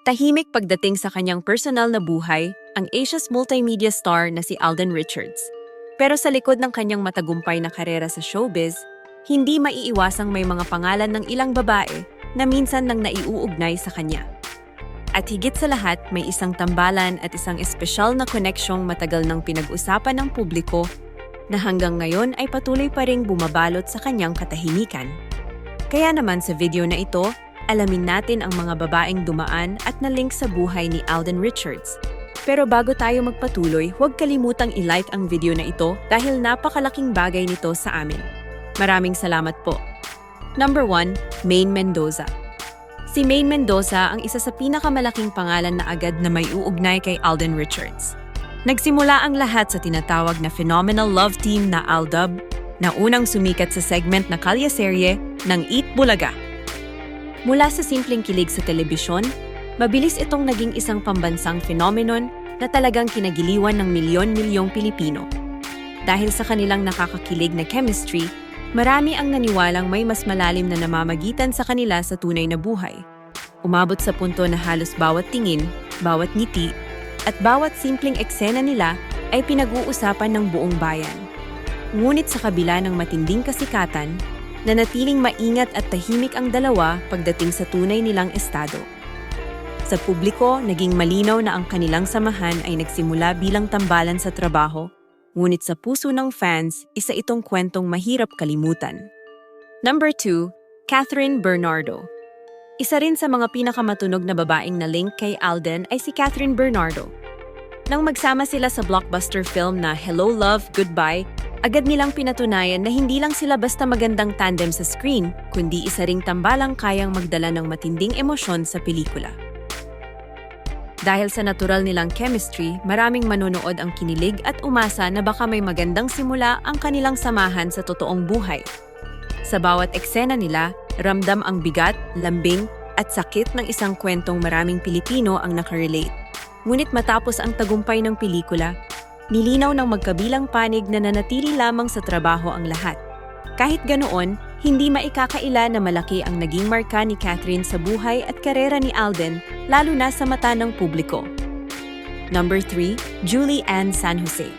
Tahimik pagdating sa kanyang personal na buhay, ang Asia's multimedia star na si Alden Richards. Pero sa likod ng kanyang matagumpay na karera sa showbiz, hindi maiiwasang may mga pangalan ng ilang babae na minsan nang naiuugnay sa kanya. At higit sa lahat, may isang tambalan at isang espesyal na koneksyong matagal nang pinag-usapan ng publiko na hanggang ngayon ay patuloy pa ring bumabalot sa kanyang katahimikan. Kaya naman sa video na ito, alamin natin ang mga babaeng dumaan at na-link sa buhay ni Alden Richards. Pero bago tayo magpatuloy, huwag kalimutang i-like ang video na ito dahil napakalaking bagay nito sa amin. Maraming salamat po. Number 1, Maine Mendoza. Si Maine Mendoza ang isa sa pinakamalaking pangalan na agad na may uugnay kay Alden Richards. Nagsimula ang lahat sa tinatawag na phenomenal love team na Aldab, na unang sumikat sa segment na kalyeserye ng Eat Bulaga. Mula sa simpleng kilig sa telebisyon, mabilis itong naging isang pambansang phenomenon na talagang kinagiliwan ng milyon-milyong Pilipino. Dahil sa kanilang nakakakilig na chemistry, marami ang naniwalang may mas malalim na namamagitan sa kanila sa tunay na buhay. Umabot sa punto na halos bawat tingin, bawat ngiti, at bawat simpleng eksena nila ay pinag-uusapan ng buong bayan. Ngunit sa kabila ng matinding kasikatan, nanatiling maingat at tahimik ang dalawa pagdating sa tunay nilang estado. Sa publiko, naging malinaw na ang kanilang samahan ay nagsimula bilang tambalan sa trabaho, ngunit sa puso ng fans, isa itong kwentong mahirap kalimutan. Number 2, Catherine Bernardo. Isa rin sa mga pinakamatunog na babaeng na link kay Alden ay si Catherine Bernardo. Nang magsama sila sa blockbuster film na Hello Love, Goodbye, agad nilang pinatunayan na hindi lang sila basta magandang tandem sa screen, kundi isa ring tambalang kayang magdala ng matinding emosyon sa pelikula. Dahil sa natural nilang chemistry, maraming manonood ang kinilig at umasa na baka may magandang simula ang kanilang samahan sa totoong buhay. Sa bawat eksena nila, ramdam ang bigat, lambing, at sakit ng isang kwentong maraming Pilipino ang nakarelate. Ngunit matapos ang tagumpay ng pelikula, nilinaw ng magkabilang panig na nanatili lamang sa trabaho ang lahat. Kahit ganoon, hindi maikakaila na malaki ang naging marka ni Catherine sa buhay at karera ni Alden, lalo na sa mata ng publiko. Number 3, Julie Ann San Jose.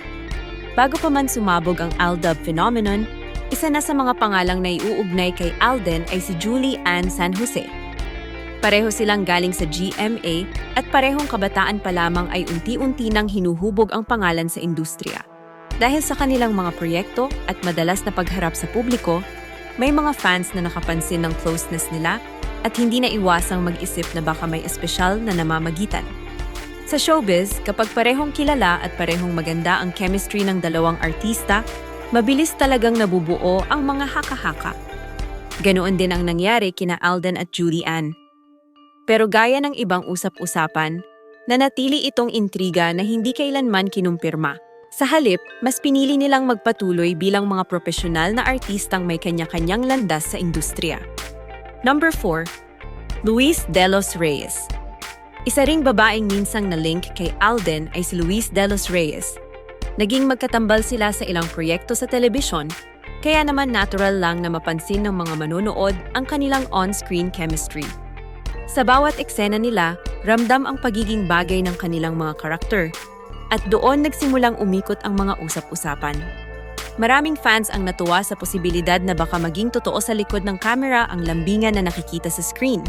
Bago pa man sumabog ang Aldab phenomenon, isa na sa mga pangalang na iuugnay kay Alden ay si Julie Ann San Jose. Pareho silang galing sa GMA at parehong kabataan pa lamang ay unti-unti nang hinuhubog ang pangalan sa industriya. Dahil sa kanilang mga proyekto at madalas na pagharap sa publiko, may mga fans na nakapansin ng closeness nila at hindi na iwasang mag-isip na baka may espesyal na namamagitan. Sa showbiz, kapag parehong kilala at parehong maganda ang chemistry ng dalawang artista, mabilis talagang nabubuo ang mga haka-haka. Ganoon din ang nangyari kina Alden at Julie Ann. Pero gaya ng ibang usap-usapan, nanatili itong intriga na hindi kailanman kinumpirma. Sa halip, mas pinili nilang magpatuloy bilang mga profesional na artistang may kanya-kanyang landas sa industriya. Number 4, Luis De Los Reyes. Isa ring babaeng minsang na-link kay Alden ay si Luis De Los Reyes. Naging magkatambal sila sa ilang proyekto sa telebisyon, kaya naman natural lang na mapansin ng mga manonood ang kanilang on-screen chemistry. Sa bawat eksena nila, ramdam ang pagiging bagay ng kanilang mga karakter. At doon nagsimulang umikot ang mga usap-usapan. Maraming fans ang natuwa sa posibilidad na baka maging totoo sa likod ng kamera ang lambingan na nakikita sa screen.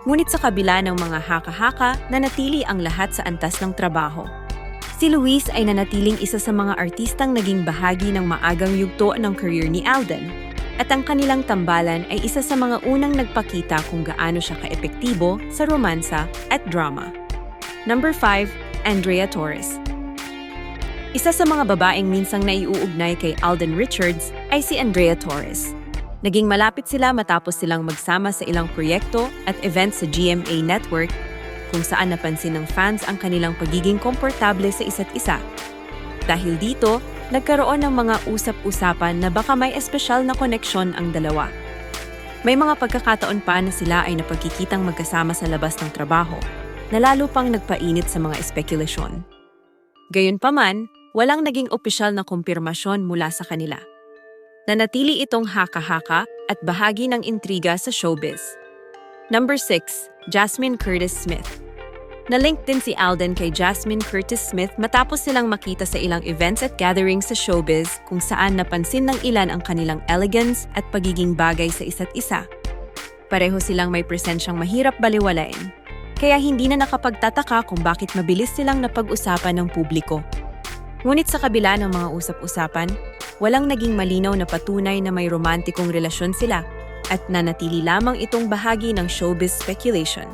Ngunit sa kabila ng mga haka-haka, nanatili ang lahat sa antas ng trabaho. Si Luis ay nanatiling isa sa mga artistang naging bahagi ng maagang yugto ng career ni Alden. At ang kanilang tambalan ay isa sa mga unang nagpakita kung gaano siya kaepektibo sa romansa at drama. Number 5, Andrea Torres. Isa sa mga babaeng minsang naiuugnay kay Alden Richards ay si Andrea Torres. Naging malapit sila matapos silang magsama sa ilang proyekto at events sa GMA Network kung saan napansin ng fans ang kanilang pagiging komportable sa isa't isa. Dahil dito, nagkaroon ng mga usap-usapan na baka may espesyal na koneksyon ang dalawa. May mga pagkakataon pa na sila ay napagkikitang magkasama sa labas ng trabaho, na lalo pang nagpainit sa mga espekulasyon. Gayunpaman, walang naging opisyal na kumpirmasyon mula sa kanila. Nanatili itong haka-haka at bahagi ng intriga sa showbiz. Number 6, Jasmine Curtis Smith. Na-link din si Alden kay Jasmine Curtis Smith matapos silang makita sa ilang events at gatherings sa showbiz kung saan napansin ng ilan ang kanilang elegance at pagiging bagay sa isa't isa. Pareho silang may presensyang mahirap baliwalain, kaya hindi na nakapagtataka kung bakit mabilis silang napag-usapan ng publiko. Ngunit sa kabila ng mga usap-usapan, walang naging malinaw na patunay na may romantikong relasyon sila at nanatili lamang itong bahagi ng showbiz speculation.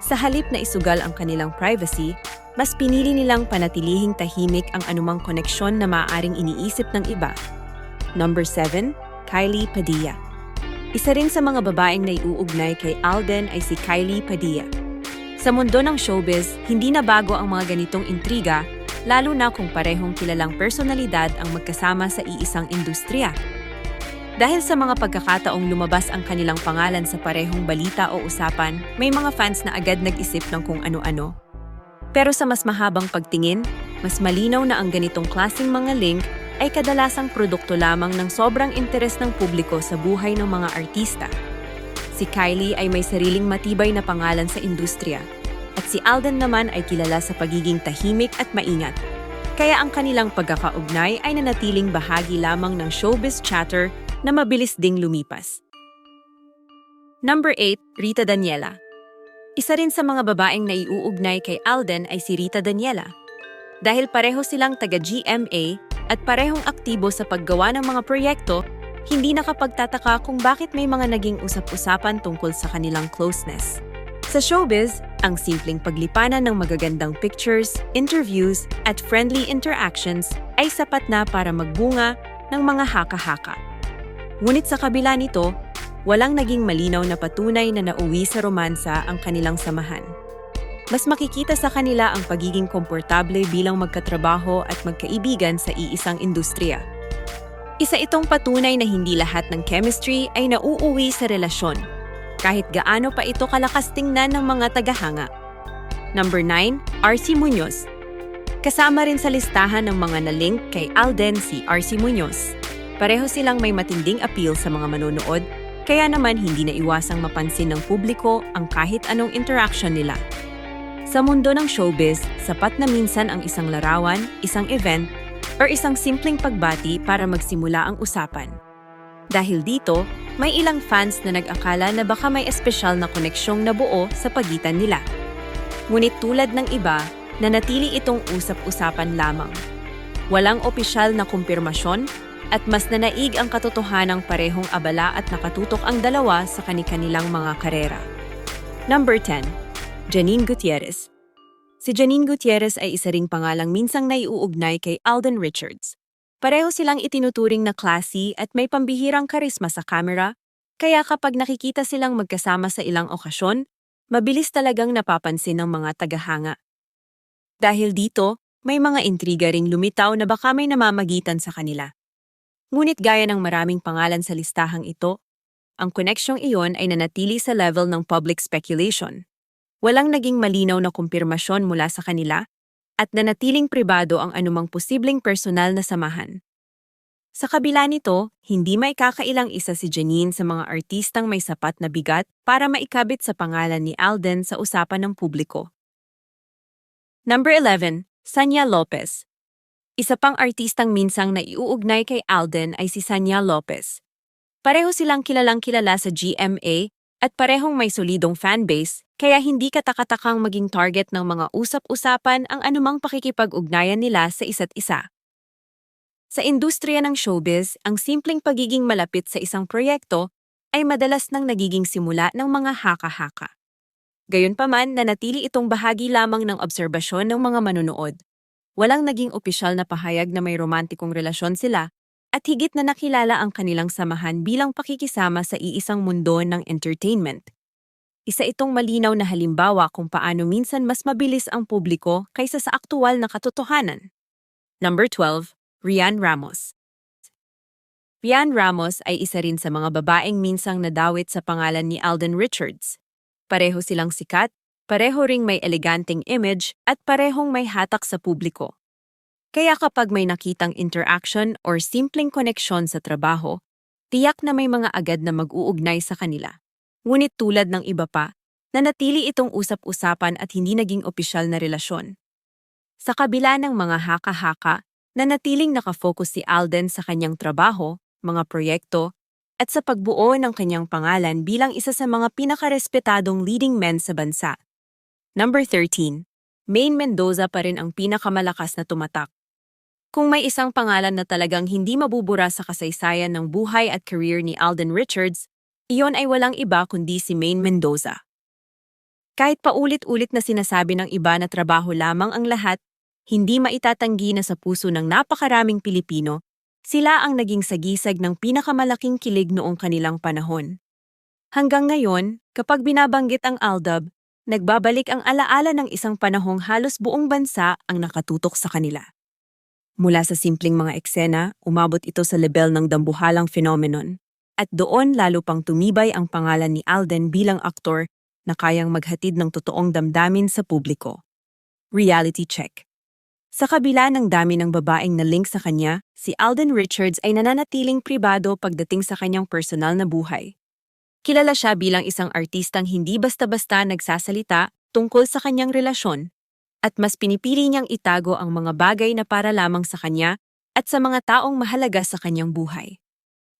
Sa halip na isugal ang kanilang privacy, mas pinili nilang panatilihing tahimik ang anumang koneksyon na maaaring iniisip ng iba. Number 7. Kylie Padilla. Isa rin sa mga babaeng naiuugnay kay Alden ay si Kylie Padilla. Sa mundo ng showbiz, hindi na bago ang mga ganitong intriga, lalo na kung parehong kilalang personalidad ang magkasama sa iisang industriya. Dahil sa mga pagkakataong lumabas ang kanilang pangalan sa parehong balita o usapan, may mga fans na agad nag-isip ng kung ano-ano. Pero sa mas mahabang pagtingin, mas malinaw na ang ganitong klaseng mga link ay kadalasang produkto lamang ng sobrang interes ng publiko sa buhay ng mga artista. Si Kylie ay may sariling matibay na pangalan sa industriya, at si Alden naman ay kilala sa pagiging tahimik at maingat. Kaya ang kanilang pagkakaugnay ay nanatiling bahagi lamang ng showbiz chatter na mabilis ding lumipas. Number 8. Rita Daniela. Isa rin sa mga babaeng naiuugnay kay Alden ay si Rita Daniela. Dahil pareho silang taga-GMA at parehong aktibo sa paggawa ng mga proyekto, hindi nakapagtataka kung bakit may mga naging usap-usapan tungkol sa kanilang closeness. Sa showbiz, ang simpleng paglipanan ng magagandang pictures, interviews, at friendly interactions ay sapat na para magbunga ng mga haka-haka. Ngunit sa kabila nito, walang naging malinaw na patunay na nauwi sa romansa ang kanilang samahan. Mas makikita sa kanila ang pagiging komportable bilang magkatrabaho at magkaibigan sa iisang industriya. Isa itong patunay na hindi lahat ng chemistry ay nauuwi sa relasyon, kahit gaano pa ito kalakas tingnan ng mga tagahanga. Number 9. RC Muñoz. Kasama rin sa listahan ng mga na-link kay Alden si RC Muñoz. Pareho silang may matinding appeal sa mga manonood, kaya naman hindi na iwasang mapansin ng publiko ang kahit anong interaction nila. Sa mundo ng showbiz, sapat na minsan ang isang larawan, isang event, or isang simpleng pagbati para magsimula ang usapan. Dahil dito, may ilang fans na nag-akala na baka may espesyal na koneksyong nabuo sa pagitan nila. Ngunit tulad ng iba, nanatili itong usap-usapan lamang. Walang opisyal na kumpirmasyon, at mas nanaig ang katotohanang parehong abala at nakatutok ang dalawa sa kani-kanilang mga karera. Number 10. Janine Gutierrez. Si Janine Gutierrez ay isa ring pangalang minsang naiuugnay kay Alden Richards. Pareho silang itinuturing na classy at may pambihirang karisma sa camera, kaya kapag nakikita silang magkasama sa ilang okasyon, mabilis talagang napapansin ng mga tagahanga. Dahil dito, may mga intriga ring lumitaw na baka may namamagitan sa kanila. Ngunit gaya ng maraming pangalan sa listahang ito, ang koneksyong iyon ay nanatili sa level ng public speculation. Walang naging malinaw na kumpirmasyon mula sa kanila at nanatiling pribado ang anumang posibleng personal na samahan. Sa kabila nito, hindi may kakailang isa si Janine sa mga artistang may sapat na bigat para maikabit sa pangalan ni Alden sa usapan ng publiko. Number 11. Sanya Lopez. Isa pang artistang minsang naiuugnay kay Alden ay si Sanya Lopez. Pareho silang kilalang-kilala sa GMA at parehong may solidong fanbase, kaya hindi katakatakang maging target ng mga usap-usapan ang anumang pakikipag-ugnayan nila sa isa't isa. Sa industriya ng showbiz, ang simpleng pagiging malapit sa isang proyekto ay madalas nang nagiging simula ng mga haka-haka. Gayunpaman, nanatili itong bahagi lamang ng obserbasyon ng mga manonood. Walang naging opisyal na pahayag na may romantikong relasyon sila at higit na nakilala ang kanilang samahan bilang pakikisama sa iisang mundo ng entertainment. Isa itong malinaw na halimbawa kung paano minsan mas mabilis ang publiko kaysa sa aktual na katotohanan. Number 12. Rian Ramos. Rian Ramos ay isa rin sa mga babaeng minsang nadawit sa pangalan ni Alden Richards. Pareho silang sikat, pareho ring may eleganteng image at parehong may hatak sa publiko. Kaya kapag may nakitang interaction or simpleng koneksyon sa trabaho, tiyak na may mga agad na mag-uugnay sa kanila. Ngunit tulad ng iba pa, nanatili itong usap-usapan at hindi naging opisyal na relasyon. Sa kabila ng mga haka-haka, nanatiling nakafocus si Alden sa kanyang trabaho, mga proyekto, at sa pagbuo ng kanyang pangalan bilang isa sa mga pinakarespetadong leading men sa bansa. Number 13. Maine Mendoza pa rin ang pinakamalakas na tumatak. Kung may isang pangalan na talagang hindi mabubura sa kasaysayan ng buhay at career ni Alden Richards, iyon ay walang iba kundi si Maine Mendoza. Kahit paulit-ulit na sinasabi ng iba na trabaho lamang ang lahat, hindi maitatanggi na sa puso ng napakaraming Pilipino, sila ang naging sagisag ng pinakamalaking kilig noong kanilang panahon. Hanggang ngayon, kapag binabanggit ang Aldab, nagbabalik ang alaala ng isang panahong halos buong bansa ang nakatutok sa kanila. Mula sa simpleng mga eksena, umabot ito sa level ng dambuhalang phenomenon, at doon lalo pang tumibay ang pangalan ni Alden bilang aktor na kayang maghatid ng totoong damdamin sa publiko. Reality check. Sa kabila ng dami ng babaeng na link sa kanya, si Alden Richards ay nananatiling pribado pagdating sa kanyang personal na buhay. Kilala siya bilang isang artistang hindi basta-basta nagsasalita tungkol sa kanyang relasyon, at mas pinipili niyang itago ang mga bagay na para lamang sa kanya at sa mga taong mahalaga sa kanyang buhay.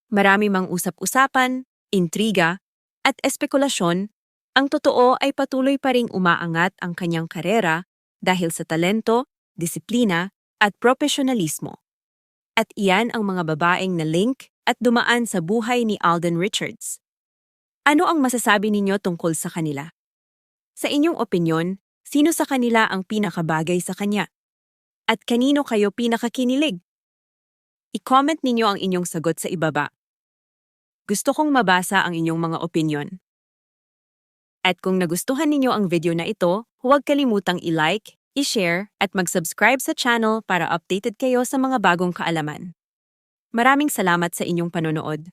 Marami mang usap-usapan, intriga, at espekulasyon, ang totoo ay patuloy pa ring umaangat ang kanyang karera dahil sa talento, disiplina, at profesionalismo. At iyan ang mga babaeng na link at dumaan sa buhay ni Alden Richards. Ano ang masasabi ninyo tungkol sa kanila? Sa inyong opinyon, sino sa kanila ang pinakabagay sa kanya? At kanino kayo pinakakinilig? I-comment ninyo ang inyong sagot sa ibaba. Gusto kong mabasa ang inyong mga opinyon. At kung nagustuhan ninyo ang video na ito, huwag kalimutang i-like, i-share, at mag-subscribe sa channel para updated kayo sa mga bagong kaalaman. Maraming salamat sa inyong panonood.